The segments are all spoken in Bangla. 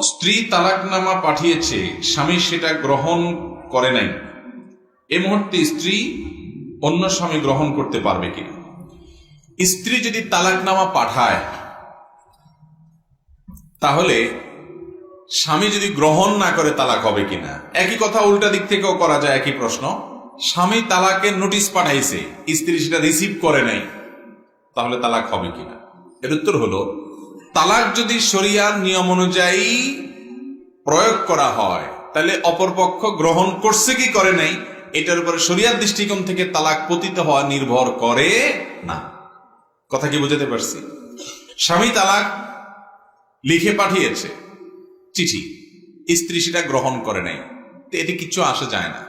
স্ত্রী তালাকনামা পাঠিয়েছে, স্বামী সেটা গ্রহণ করে নাই, এই মুহূর্তে স্ত্রী অন্য স্বামী গ্রহণ করতে পারবে কিনা? স্ত্রী যদি তালাকনামা পাঠায় তাহলে স্বামী যদি গ্রহণ না করে তালাক হবে কিনা? একই কথা উল্টা দিক থেকেও করা যায়, একই প্রশ্ন। স্বামী তালাকের নোটিশ পাঠাইছে, স্ত্রী সেটা রিসিভ করে নাই, তাহলে তালাক হবে কিনা? এর উত্তর হলো, তালাক যদি শরিয়ার নিয়ম অনুযায়ী প্রয়োগ করা হয় তাহলে অপরপক্ষ গ্রহণ করছে কি করে নাই এটার উপরে শরিয়ার দৃষ্টিকোণ থেকে তালাক পতিত হওয়া নির্ভর করে না। কথা কি বুঝাতে পারছি? স্বামী তালাক লিখে পাঠিয়েছে চিঠি, স্ত্রী সেটা গ্রহণ করে নাই, তো এতে কিচ্ছু আসে যায় না।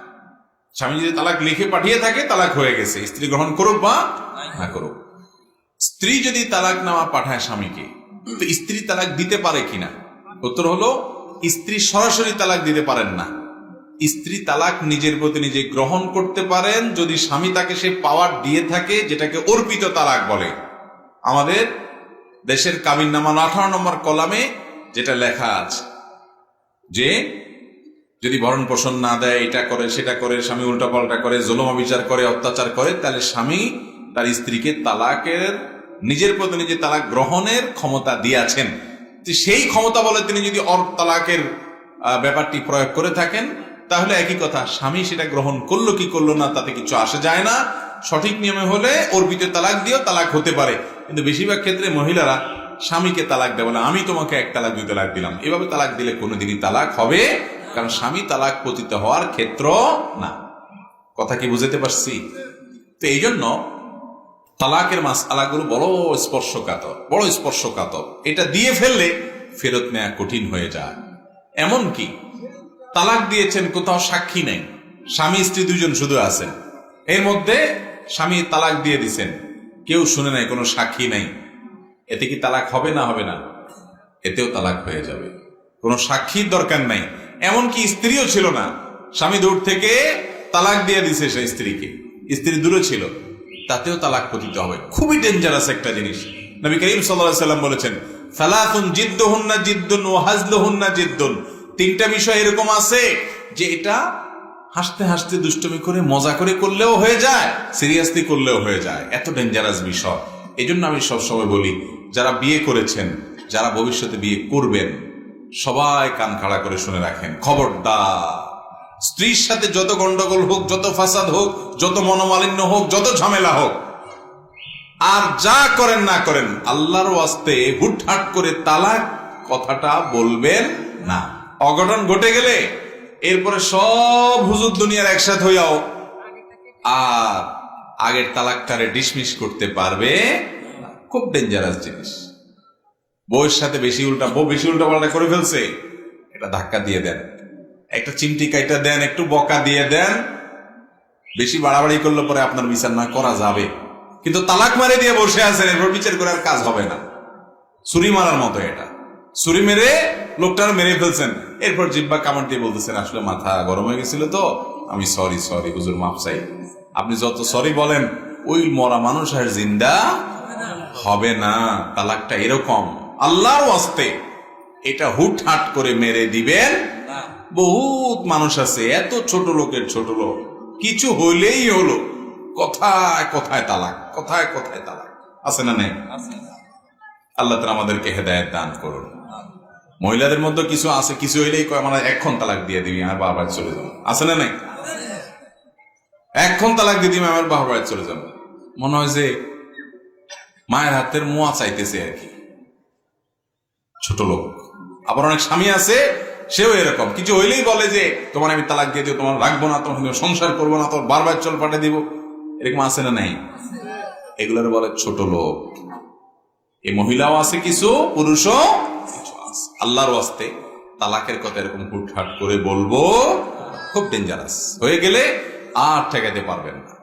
স্বামী যদি তালাক লিখে পাঠিয়ে থাকে তালাক হয়ে গেছে, স্ত্রী গ্রহণ করুক বা না করুক। স্ত্রী যদি তালাক নামা পাঠায় স্বামীকে, তো স্ত্রী তালাক দিতে পারে কিনা? উত্তর হলো, স্ত্রী সরাসরি তালাক দিতে পারেন না। স্ত্রী তালাক নিজের প্রতি নিজে গ্রহণ করতে পারেন যদি স্বামী তাকে সে পাওয়ার দিয়ে থাকে, যেটাকে অর্পিত তালাক বলে। আমাদের দেশের কাবিননামা 18 নম্বর কলামে যেটা লেখা আছে যে যদি ভরণ পোষণ না দেয়, এটা করে সেটা করে, স্বামী উল্টাপাল্টা করে, জুলুম বিচার করে, অত্যাচার করে, তাহলে স্বামী তার স্ত্রীকে তালাকের নিজের প্রতি নিজে তালাক গ্রহণের ক্ষমতা দিয়েছেন। সেই ক্ষমতা বলে তিনি যদি তালাকের ব্যাপারটি প্রয়োগ করে থাকেন, তাহলে একই কথা, স্বামী সেটা গ্রহণ করলো কি করলো না তাতে কিছু আসে যায় না। সঠিক নিয়মে হলে অর্পিত তালাক দিয়েও তালাক হতে পারে, কিন্তু বেশিরভাগ ক্ষেত্রে মহিলারা স্বামীকে তালাক দেয়, বলে আমি তোমাকে 1 তালাক 2 তালাক দিলাম। এভাবে তালাক দিলে কোনোদিনই তালাক হবে, কারণ স্বামী তালাক পতিত হওয়ার ক্ষেত্র না। কথা কি বুঝতে পারছি? তো এই জন্য তালাকের মাসআলাগুলো বড় স্পর্শকাতর। এটা দিয়ে ফেললে ফেরত নেওয়া কঠিন হয়ে যায়। এমন কি তালাক দিয়েছেন, কোথাও সাক্ষী নেই, স্বামী স্ত্রী 2 জন শুধু আছেন, এর মধ্যে স্বামী তালাক দিয়ে দিচ্ছেন, কেউ শুনে নাই, কোনো সাক্ষী নাই, এতে কি তালাক হবে না হবে না? এতেও তালাক হয়ে যাবে, কোনো সাক্ষীর দরকার নাই। এমনকি স্ত্রীও ছিল না, স্বামী দূর থেকে তালাক দিয়ে দিছে সেই স্ত্রীকে, স্ত্রী দূরে ছিল, তাতেও তালাক পতিত হবে। খুবই ডেঞ্জারাস একটা জিনিস। নবী করিম সাল্লাল্লাহু আলাইহি সাল্লাম বলেছেন, সালাতুন জিদ্দুহুন্না জিদ্দুন ওয়া হাজলুহুন্না জিদ্দুন। 3টা বিষয় এরকম আছে যে এটা হাসতে হাসতে দুষ্টুমি করে মজা করে করলেও হয়ে যায়, সিরিয়াসলি করলেও হয়ে যায়, এত ডেঞ্জারাস বিষয়। এজন্য আমি সবসময় বলি, যারা বিয়ে করেছেন, যারা ভবিষ্যতে বিয়ে করবেন, সবাই কান খাড়া করে শুনে রাখেন, খবরদার স্ত্রীর সাথে যত গন্ডগোল হোক, যত ফাসাদ হোক, যত মনোমালিন্য হোক, যত ঝামেলা হোক, আর যা করেন না করেন, আল্লাহর ওয়াস্তে হুটহাট করে তালাক কথাটা বলবেন না। অঘটন ঘটে গেলে এরপরে সব হুজুর দুনিয়ার একসাথে হইয়াও আর আগের তালাকটারে ডিসমিস করতে পারবে। খুব ডেঞ্জারাস জিনিস। বউয়ের সাথে বেশি উল্টাপাল্টা করে ফেলছে, এটা ধাক্কা দিয়ে দেন, একটা চিমটি কাইটা দেন, একটু বকা দিয়ে দেন। বেশি বাড়াবাড়ি করলে পরে আপনার বিচার না করা যাবে, কিন্তু তালাক মারে দিয়ে বসে আছেন, এরপর বিচার করার কাজ হবে না। ছুরি মারার মতো এটা, ছুরি মেরে লোকটার মেরে ফেলছেন, এরপর জিব্বা কামড় দিয়ে বলতেছেন, আসলে মাথা গরম হয়ে গেছিল তো, আমি সরি হুজুর মাফ চাই। আপনি যত সরি বলেন, ওই মরা মানুষ আর জিন্দা হবে না। তালাকটা এরকম, আল্লাহর ওয়াস্তে এটা হুটহাট করে মেরে দিবেন। বহুত মানুষ আছে, এত ছোট লোকের ছোট লোক, কিছু হইলেই হলো কথায় কথায় তালাক, কথায় কথায় তালাক, আছে না নাই? আল্লাহ তাআলা আমাদেরকে হেদায়েত দান করুন। মহিলাদের মধ্যে কিছু আছে, কিছু হইলেই কয় আমরা এখন তালাক দিয়ে দিবি, আমার বাবার চলে যাবো, আছে না নাই? এখন তালাক দিয়ে দিবি, আমার বাবার চলে যাবো। মনে হয় যে মায়ের হাতের মোয়া চাইতেছে আর কি, ছোট লোক। আবার অনেক স্বামী আছে, সেও এরকম, কিছু হইলেই বলে যে তোমার আমি তালাক দিয়ে দিব, তোমার রাখবো না, তোমার সংসার করবো না, তোমার বারবার চল পাঠিয়ে দিব। এরকম আছে না নাই? এগুলোর বলে ছোট লোক। এই মহিলাও আছে কিছু, পুরুষও কিছু আছে। আল্লাহর ওয়াস্তে তালাকের কথা এরকম হুটহাট করে বলবো, খুব ডেঞ্জারাস। হয়ে গেলে আর ঠেকাতে পারবেন না।